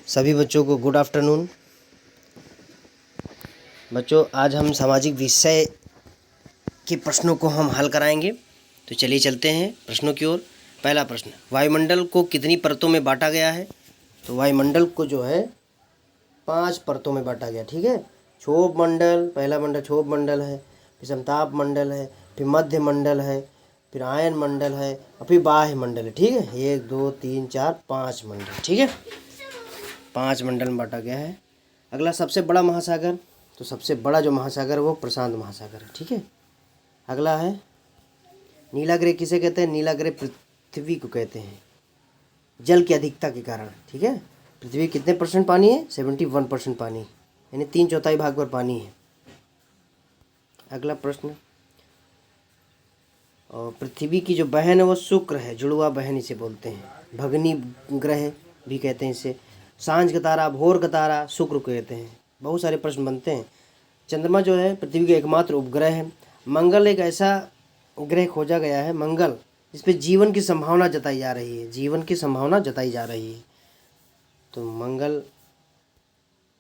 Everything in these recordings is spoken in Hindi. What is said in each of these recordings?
सभी बच्चों को गुड आफ्टरनून। बच्चों, आज हम सामाजिक विषय के प्रश्नों को हम हल कराएंगे। तो चलिए चलते हैं प्रश्नों की ओर। पहला प्रश्न, वायुमंडल को कितनी परतों में बांटा गया है? तो वायुमंडल को जो है 5 परतों में बांटा गया। ठीक है, क्षोभ मंडल, पहला मंडल क्षोभ मंडल है, फिर समताप मंडल है, फिर मध्य मंडल है, फिर आयन मंडल है और फिर बाह्य मंडल है। ठीक है, 1 2 3 4 5 मंडल। ठीक है, 5 मंडल में बांटा गया है। अगला, सबसे बड़ा महासागर। तो सबसे बड़ा जो महासागर है वो प्रशांत महासागर है। ठीक है। अगला है, नीला ग्रह किसे कहते हैं? नीला ग्रह पृथ्वी को कहते हैं, जल की अधिकता के कारण। ठीक है, पृथ्वी कितने परसेंट पानी है? 71% पानी, यानी 3/4 भाग पर पानी है। अगला प्रश्न, और पृथ्वी की जो बहन है वो शुक्र है, जुड़वा बहन इसे बोलते हैं। भगनी ग्रह भी कहते हैं इसे। सांझ का तारा, भोर का तारा शुक्र को कहते हैं। बहुत सारे प्रश्न बनते हैं। चंद्रमा जो है पृथ्वी का एकमात्र उपग्रह है। मंगल एक ऐसा ग्रह खोजा गया है, मंगल, जिस पे जीवन की संभावना जताई जा रही है। जीवन की संभावना जताई जा रही है, तो मंगल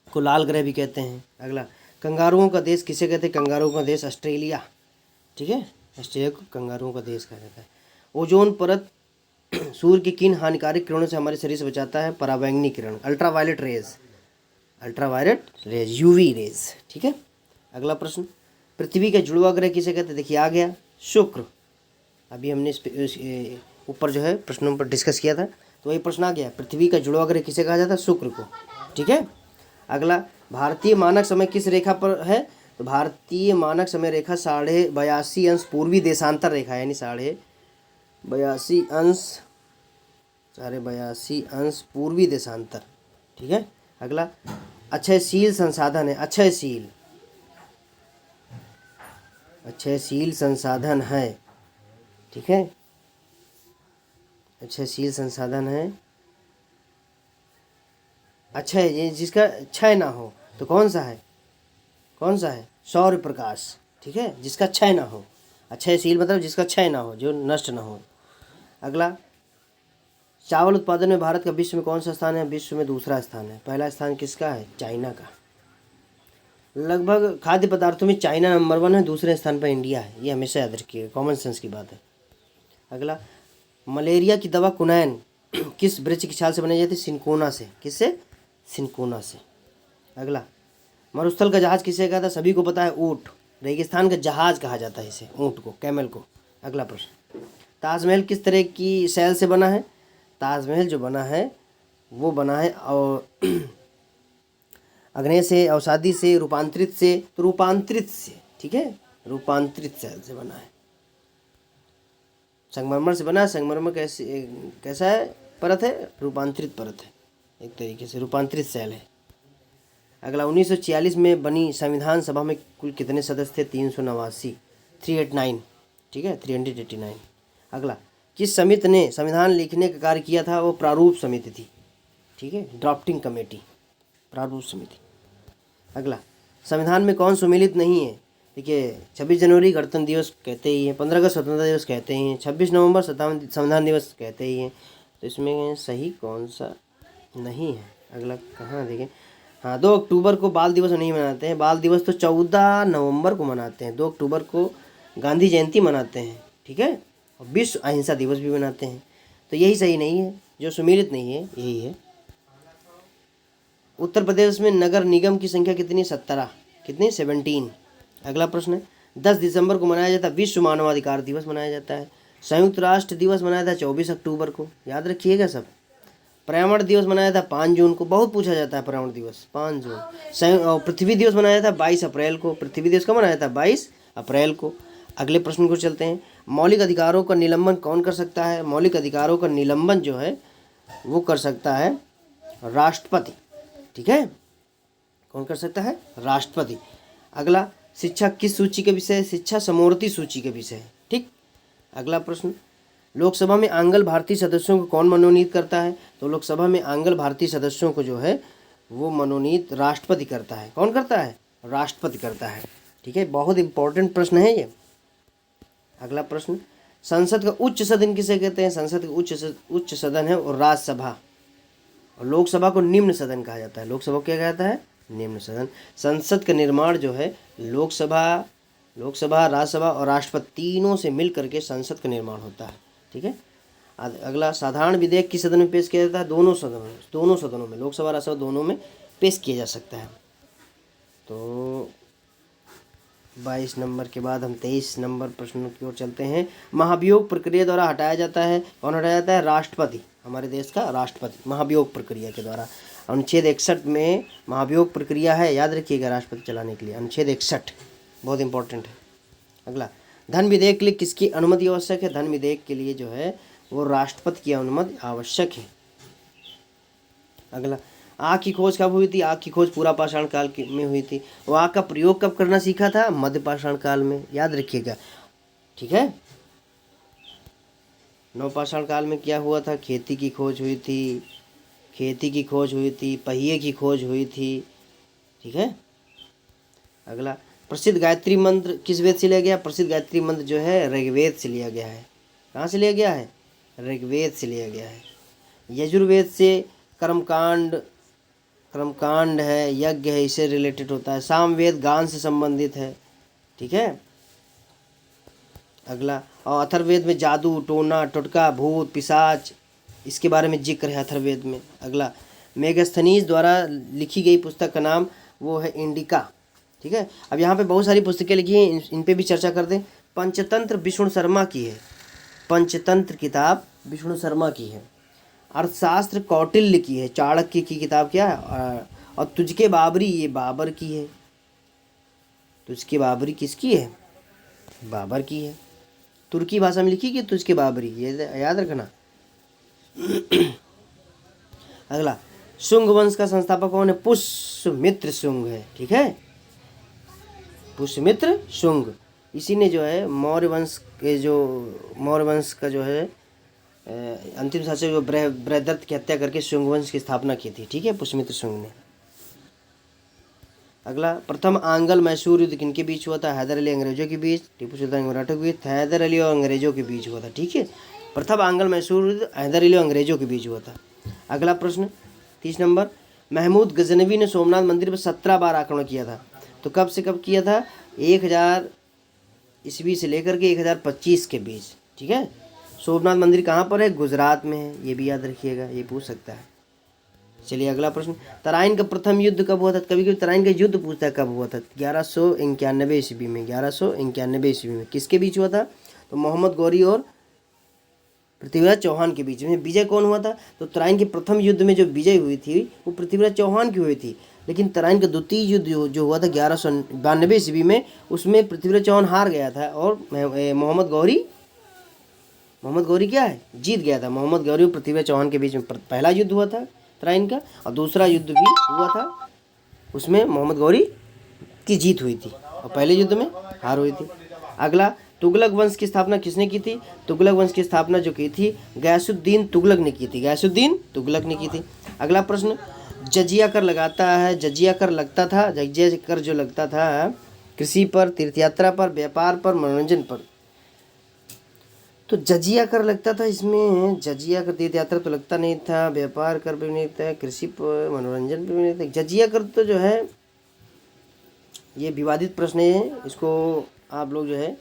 को लाल ग्रह भी कहते हैं। अगला, कंगारुओं का देश किसे कहते हैं? कंगारुओं का देश ऑस्ट्रेलिया। ठीक है, ऑस्ट्रेलिया को कंगारुओं का देश कहा जाता है। ओजोन परत सूर्य की किन हानिकारक किरणों से हमारे शरीर से बचाता है? पराबैंगनी किरण, ultraviolet rays, ultraviolet rays, UV rays. ठीक है। अगला प्रश्न, पृथ्वी का जुड़वा ग्रह किसे कहते हैं? देखिए आ गया शुक्र। अभी हमने इस ऊपर जो है प्रश्नों पर डिस्कस किया था, तो वही प्रश्न आ गया, पृथ्वी का जुड़वा ग्रह किसे कहा जाता है? शुक्र को। ठीक है। अगला, भारतीय मानक समय किस रेखा पर है? तो भारतीय मानक समय रेखा 82.5 पूर्वी देशांतर रेखा, यानी 82.5 पूर्वी देशांतर। ठीक है। अगला, अक्षयशील संसाधन है, अक्षयशील संसाधन है। ठीक है, अक्षयशील संसाधन है। अक्षय, ये जिसका क्षय ना हो, तो कौन सा है? सौर्य प्रकाश। ठीक है, जिसका क्षय ना हो। अक्षयशील मतलब जिसका क्षय ना हो, जो नष्ट ना हो। अगला, चावल उत्पादन में भारत का विश्व में कौन सा स्थान है? विश्व में दूसरा स्थान है। पहला स्थान किसका है? चाइना का। लगभग खाद्य पदार्थों में चाइना नंबर 1 है, दूसरे स्थान पर इंडिया है। ये हमेशा याद रखिए, कॉमन सेंस की बात है। अगला, मलेरिया की दवा कुनैन किस वृक्ष की छाल से बनाई जाती है? सिनकोना से। किससे? सिनकोना से। अगला, मरुस्थल का जहाज किसे कहता है? सभी को पता है, ऊँट। रेगिस्तान का जहाज कहा जाता है इसे, ऊँट को, कैमल को। अगला प्रश्न, ताजमहल किस तरह की शैल से बना है? ताजमहल जो बना है वो बना है और अग्नेय से, अवसादी से, रूपांतरित से। तो रूपांतरित से। ठीक है, रूपांतरित शैल से बना है। संगमरमर से बना है। संगमरमर कैसा है? परत है, रूपांतरित परत है, एक तरीके से रूपांतरित शैल है। अगला, 1946 में बनी संविधान सभा में कुल कितने सदस्य थे? 389, 389। ठीक है, 389। अगला, किस समिति ने संविधान लिखने का कार्य किया था? वो प्रारूप समिति थी। ठीक है, ड्राफ्टिंग कमेटी, प्रारूप समिति। अगला, संविधान में कौन सुमेलित नहीं है? देखिए, 26 जनवरी गणतंत्र दिवस कहते ही हैं, 15 अगस्त स्वतंत्रता दिवस कहते ही हैं, 26 नवंबर संविधान दिवस कहते ही हैं। तो इसमें सही कौन सा नहीं है? अगला कहाँ देखें, हाँ, 2 अक्टूबर को बाल दिवस नहीं मनाते हैं। बाल दिवस तो 14 नवंबर को मनाते हैं। 2 अक्टूबर को गांधी जयंती मनाते हैं। ठीक है, और विश्व अहिंसा दिवस भी मनाते हैं। तो यही सही नहीं है, जो सुमेलित नहीं है यही है। उत्तर प्रदेश में नगर निगम की संख्या कितनी? 17। कितनी? 17। अगला प्रश्न है, 10 दिसंबर को मनाया जाता है विश्व मानवाधिकार दिवस मनाया जाता है। संयुक्त राष्ट्र दिवस मनाया था 24 अक्टूबर को, याद रखिएगा सब। पर्यावरण दिवस मनाया था 5 जून को, बहुत पूछा जाता है पर्यावरण दिवस, 5 जून। पृथ्वी दिवस मनाया था 22 अप्रैल को। पृथ्वी दिवस कब मनाया था? 22 अप्रैल को। अगले प्रश्न को चलते हैं, मौलिक अधिकारों का निलंबन कौन कर सकता है? मौलिक अधिकारों का निलंबन जो है वो कर सकता है राष्ट्रपति। ठीक है, कौन कर सकता है? राष्ट्रपति। अगला, शिक्षा किस सूची के विषय है? शिक्षा समवर्ती सूची के विषय है। ठीक। अगला प्रश्न, लोकसभा में आंग्ल भारतीय सदस्यों को कौन मनोनीत करता है? तो लोकसभा में आंग्ल भारतीय सदस्यों को जो है वो मनोनीत राष्ट्रपति करता है। कौन करता है? राष्ट्रपति करता है। ठीक है, बहुत इंपॉर्टेंट प्रश्न है ये। अगला प्रश्न, संसद का उच्च सदन किसे कहते हैं? संसद का उच्च सदन है और राज्यसभा, और लोकसभा को निम्न सदन कहा जाता है। लोकसभा को क्या कहता है? निम्न सदन। संसद का निर्माण जो है लोकसभा, राज्यसभा और राष्ट्रपति तीनों से मिल करके संसद का निर्माण होता है। ठीक है। अगला, साधारण विधेयक किस सदन में पेश किया जाता है? दोनों सदनों में, लोकसभा राज्यसभा दोनों में पेश किया जा सकता है। तो 22 नंबर के बाद हम 23 नंबर प्रश्न की ओर चलते हैं। महाभियोग प्रक्रिया द्वारा हटाया जाता है, कौन हटाया जाता है? राष्ट्रपति, हमारे देश का राष्ट्रपति महाभियोग प्रक्रिया के द्वारा। अनुच्छेद 61 में महाभियोग प्रक्रिया है, याद रखिएगा, राष्ट्रपति चलाने के लिए। अनुच्छेद 61 बहुत इंपॉर्टेंट है। अगला, धन विधेयक के लिए किसकी अनुमति आवश्यक है? धन विधेयक के लिए जो है वो राष्ट्रपति की अनुमति आवश्यक है। अगला, आग की खोज कब हुई थी? आग की खोज पूरा पाषाण काल में हुई थी। वो आग का प्रयोग कब करना सीखा था? मध्य पाषाण काल में, याद रखिएगा। ठीक है। नवपाषाण काल में क्या हुआ था? खेती की खोज हुई थी, पहिए की खोज हुई थी। ठीक है। अगला, प्रसिद्ध गायत्री मंत्र किस वेद से लिया गया? प्रसिद्ध गायत्री मंत्र जो है ऋग्वेद से लिया गया है। कहाँ से लिया गया है? ऋग्वेद से लिया गया है। यजुर्वेद से कर्मकांड है, यज्ञ है, इससे रिलेटेड होता है। सामवेद गान से संबंधित है। ठीक है। अगला, और अथर्ववेद में जादू, टोना, टोटका, भूत, पिशाच, इसके बारे में जिक्र है अथर्ववेद में। अगला, मेगास्थनीज द्वारा लिखी गई पुस्तक का नाम वो है इंडिका। ठीक है। अब यहाँ पे बहुत सारी पुस्तकें लिखी हैं, इन पे भी चर्चा कर दें। पंचतंत्र विष्णु शर्मा की है, पंचतंत्र किताब विष्णु शर्मा की है। अर्थशास्त्र कौटिल्य की है, चाणक्य की किताब क्या है? और तुझके बाबरी, ये बाबर की है। तुझके बाबरी किसकी है? बाबर की है। तुर्की भाषा में लिखी कि तुझके बाबरी, ये याद रखना। अगला, शुंग वंश का संस्थापक कौन है? पुष्यमित्र शुंग है। ठीक है। पुष्यमित्र शुंग, इसी ने जो है मौर्य वंश का जो है अंतिम शासक जो बृहदत्त की हत्या करके शुंग वंश की स्थापना की थी। ठीक है, पुष्यमित्र शुंग ने। अगला, प्रथम आंग्ल मैसूर युद्ध किनके बीच हुआ था? हैदर अली अंग्रेजों के बीच, टीपू सुल्तान मराठों के बीच, हैदर अली और अंग्रेजों के बीच हुआ था। ठीक है। प्रथम आंग्ल मैसूर युद्ध हैदर अली और अंग्रेजों के बीच हुआ था। अगला प्रश्न 30 नंबर, महमूद गजनवी ने सोमनाथ मंदिर पर 17 बार आक्रमण किया था। तो कब से कब किया था? 1000 ईस्वी से लेकर के 1025 के बीच। ठीक है। सोमनाथ मंदिर कहाँ पर है? गुजरात में है, ये भी याद रखिएगा, ये पूछ सकता है। चलिए अगला प्रश्न, तराइन का प्रथम युद्ध कब हुआ था? कभी कभी तराइन का युद्ध पूछता है कब हुआ था? 1191 ईस्वी में। 1191 ईस्वी में किसके बीच हुआ था? तो मोहम्मद गौरी और पृथ्वीराज चौहान के बीच में। विजय कौन हुआ था? तो तराइन के प्रथम युद्ध में जो विजय हुई थी वो पृथ्वीराज चौहान की हुई थी, लेकिन तराइन का द्वितीय युद्ध जो हुआ था 1192 ईस्वी में, उसमें पृथ्वीराज चौहान हार गया था और मोहम्मद गौरी क्या है? जीत गया था। मोहम्मद गौरी और पृथ्वीराज चौहान के बीच में पहला युद्ध हुआ था तराइन का, और दूसरा युद्ध भी हुआ था, उसमें मोहम्मद गौरी की जीत हुई थी और पहले युद्ध में हार हुई थी। अगला, तुगलक वंश की स्थापना किसने की थी? तुगलक वंश की स्थापना जो की थी गयासुद्दीन तुगलक ने की थी। गयासुद्दीन तुगलक ने की थी। अगला प्रश्न, जजिया कर लगता था, जजिया कर जो लगता था कृषि पर, तीर्थयात्रा पर, व्यापार पर, मनोरंजन पर। तो जजिया कर लगता था, इसमें जजिया कर, तीर्थयात्रा तो लगता नहीं था, व्यापार कर भी नहीं था, कृषि पर, मनोरंजन पर भी नहीं था। जजिया कर तो जो है ये विवादित प्रश्न है, इसको आप लोग जो है,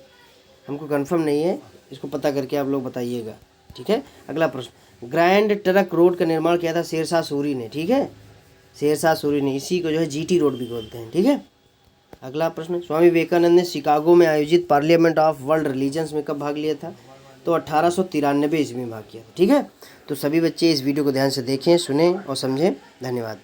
हमको कंफर्म नहीं है, इसको पता करके आप लोग बताइएगा। ठीक है। अगला प्रश्न, ग्रैंड ट्रंक रोड का निर्माण किया था शेरशाह सूरी ने। ठीक है, शेरशाह सूरी ने, इसी को जो है जीटी रोड भी बोलते हैं। ठीक है। अगला प्रश्न, स्वामी विवेकानंद ने शिकागो में आयोजित पार्लियामेंट ऑफ वर्ल्ड रिलीजन्स में कब भाग लिया था? तो 1893 ईस्वी में भाग किया था। ठीक है। तो सभी बच्चे इस वीडियो को ध्यान से देखें, सुनें और समझें। धन्यवाद।